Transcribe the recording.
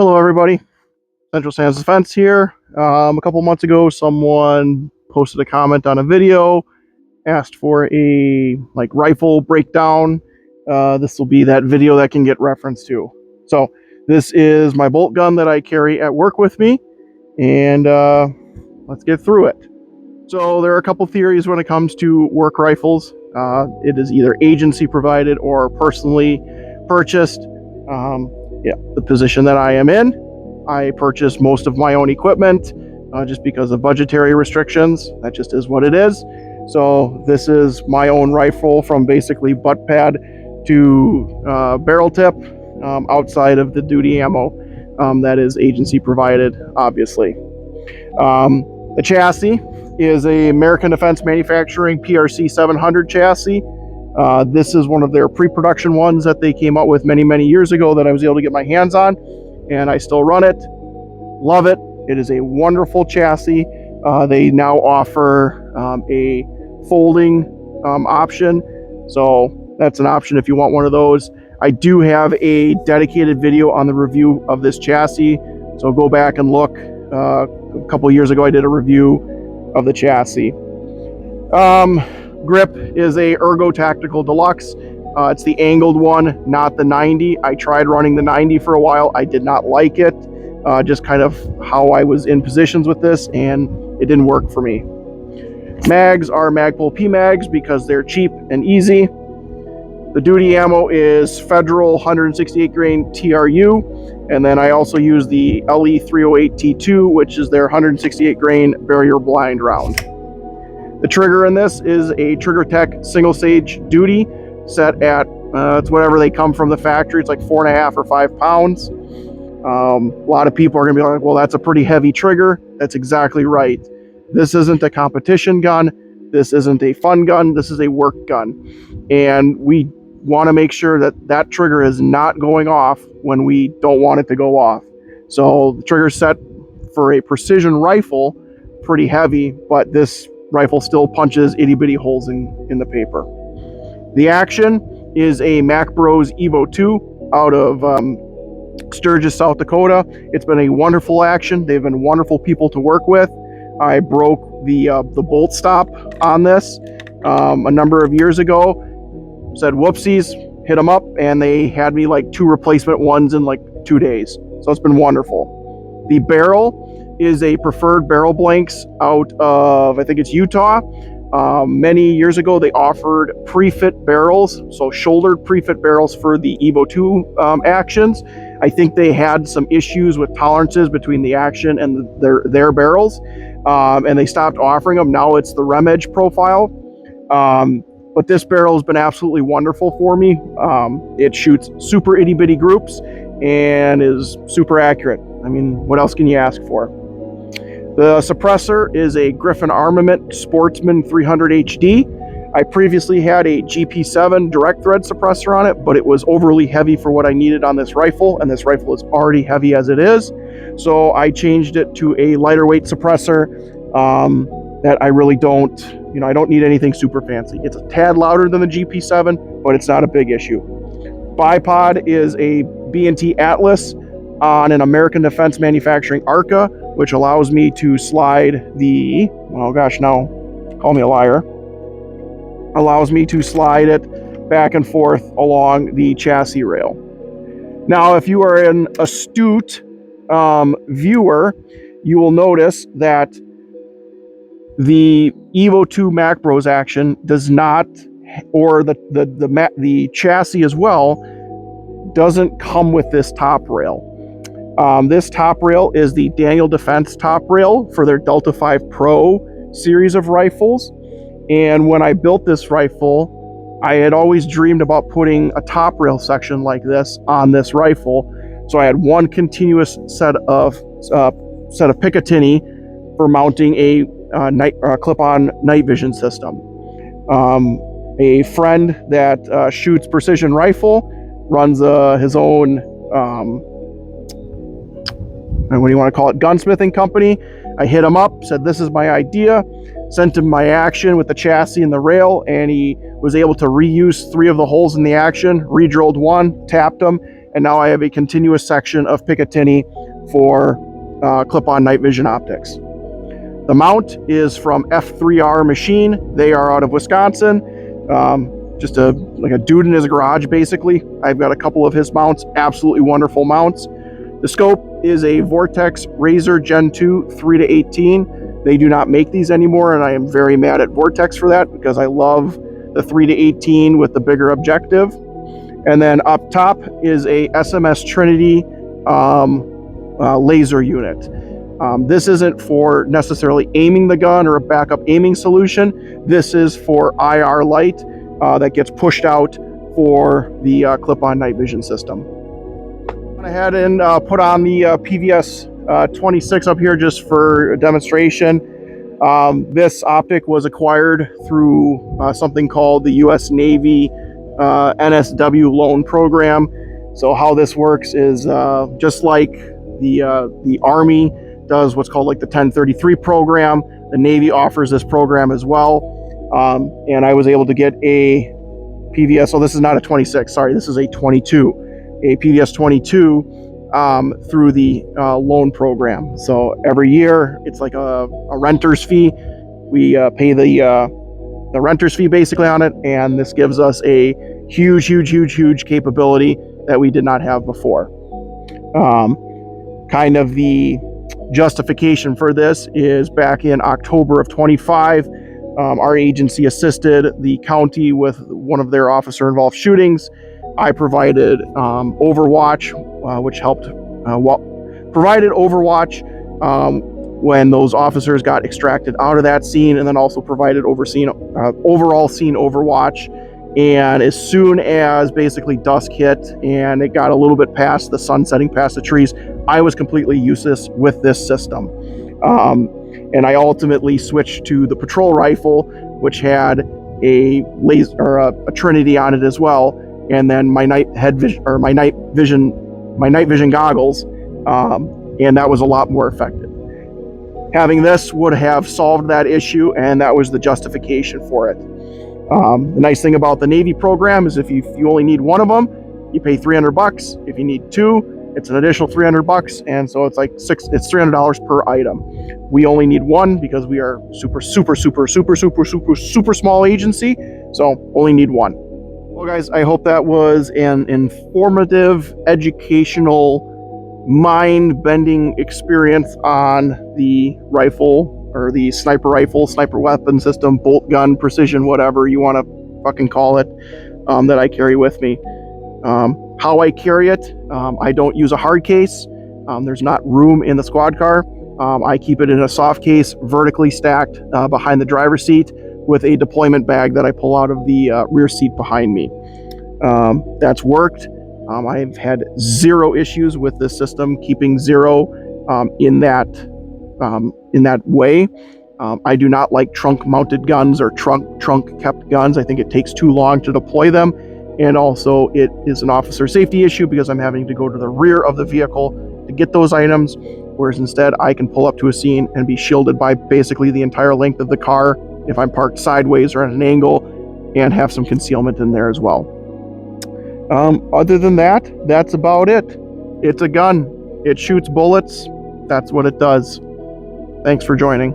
Hello everybody, Central Sands Defense here. A couple months ago someone posted a comment on a video, asked for a rifle breakdown. This will be that video that can get referenced to. So this is my bolt gun that I carry at work with me, and let's get through it. So there are a couple theories when it comes to work rifles. It is either agency provided or personally purchased. The position that I am in, I purchase most of my own equipment just because of budgetary restrictions. That just is what it is. So this is my own rifle from basically butt pad to barrel tip, outside of the duty ammo that is agency provided, obviously. The chassis is a American Defense Manufacturing PRC 700 chassis. This is one of their pre-production ones that they came out with many years ago that I was able to get my hands on, and I still run it. Love it. It is a wonderful chassis. They now offer a folding option, so that's an option if you want one of those. I do have a dedicated video on the review of this chassis, so go back and look. A couple years ago I did a review of the chassis. Grip is a Ergo Tactical Deluxe. It's the angled one, not the 90. I tried running the 90 for a while. I did not like it. Just kind of how I was in positions with this, and it didn't work for me. Mags are Magpul P-Mags because they're cheap and easy. The duty ammo is Federal 168 grain TRU, and then I also use the LE308T2, which is their 168 grain barrier blind round. The trigger in this is a TriggerTech single stage duty set at, it's whatever they come from the factory. It's like 4.5 or 5 pounds. A lot of people are gonna be like, well, that's a pretty heavy trigger. That's exactly right. This isn't a competition gun. This isn't a fun gun. This is a work gun. And we wanna make sure that that trigger is not going off when we don't want it to go off. So the trigger set for a precision rifle, pretty heavy, but this rifle still punches itty bitty holes in the paper. The action is a Mac Bros Evo 2 out of Sturgis, South Dakota. It's been a wonderful action. They've been wonderful people to work with. I broke the bolt stop on this a number of years ago. Said whoopsies, hit them up, and they had me like 2 replacement ones in like 2 days. So it's been wonderful. The barrel is a Preferred Barrel Blanks out of, I think it's Utah. Many years ago they offered pre-fit barrels, so shouldered pre-fit barrels for the Evo 2 actions. I think they had some issues with tolerances between the action and their barrels, and they stopped offering them. Now it's the Remedge profile. But this barrel has been absolutely wonderful for me. It shoots super itty bitty groups and is super accurate. I mean, what else can you ask for? The suppressor is a Griffin Armament Sportsman 300 HD. I previously had a GP7 direct thread suppressor on it, but it was overly heavy for what I needed on this rifle, and this rifle is already heavy as it is. So I changed it to a lighter weight suppressor that I really don't, I don't need anything super fancy. It's a tad louder than the GP7, but it's not a big issue. Bipod is a B&T Atlas on an American Defense Manufacturing ARCA, which allows me to slide the, oh gosh, now call me a liar, allows me to slide it back and forth along the chassis rail. Now, if you are an astute viewer, you will notice that the Evo 2 Mac Bros action does not, or the chassis as well, doesn't come with this top rail. This top rail is the Daniel Defense top rail for their Delta 5 Pro series of rifles. And when I built this rifle, I had always dreamed about putting a top rail section like this on this rifle. So I had one continuous set of Picatinny for mounting a clip-on night vision system. A friend that shoots precision rifle, runs his own what do you want to call it, gunsmithing company. I hit him up, said this is my idea, sent him my action with the chassis and the rail, and he was able to reuse 3 of the holes in the action, re-drilled one, tapped them, and now I have a continuous section of Picatinny for clip-on night vision optics. The mount is from F3R Machine. They are out of Wisconsin. Just like a dude in his garage, basically. I've got a couple of his mounts, absolutely wonderful mounts. The scope is a Vortex Razor Gen 2 3-18. They do not make these anymore, and I am very mad at Vortex for that because I love the 3-18 with the bigger objective. And then up top is a SMS Trinity laser unit. This isn't for necessarily aiming the gun or a backup aiming solution. This is for IR light that gets pushed out for the clip-on night vision system. Went ahead and put on the PVS 26 up here just for a demonstration. This optic was acquired through something called the U.S. Navy NSW loan program. So how this works is just like the Army does what's called like the 1033 program. The Navy offers this program as well. And I was able to get a PVS, so this is not a 26, sorry, this is a 22, a PVS 22 through the loan program. So every year it's like a renter's fee. We pay the renter's fee basically on it, and this gives us a huge capability that we did not have before. Kind of the justification for this is back in October of 25, our agency assisted the county with one of their officer-involved shootings. I provided Overwatch, which helped provided Overwatch when those officers got extracted out of that scene, and then also provided overall scene Overwatch. And as soon as basically dusk hit and it got a little bit past the sun setting past the trees, I was completely useless with this system. And I ultimately switched to the patrol rifle, which had a laser or a Trinity on it as well, and then my night vision goggles, and that was a lot more effective. Having this would have solved that issue, and that was the justification for it. The nice thing about the Navy program is if you only need one of them, you pay $300. If you need two, it's an additional $300, and so it's like it's $300 per item. We only need one because we are super small agency, so only need one. Well, guys, I hope that was an informative, educational, mind-bending experience on the rifle, or the sniper rifle, sniper weapon system, bolt gun, precision, whatever you want to fucking call it, that I carry with me. How I carry it, I don't use a hard case. There's not room in the squad car. I keep it in a soft case, vertically stacked behind the driver's seat with a deployment bag that I pull out of the rear seat behind me. That's worked. I've had zero issues with this system, keeping zero in that way. I do not like trunk-mounted guns or trunk-kept guns. I think it takes too long to deploy them. And also it is an officer safety issue because I'm having to go to the rear of the vehicle to get those items, whereas instead I can pull up to a scene and be shielded by basically the entire length of the car if I'm parked sideways or at an angle, and have some concealment in there as well. Other than that, that's about it. It's a gun. It shoots bullets. That's what it does. Thanks for joining.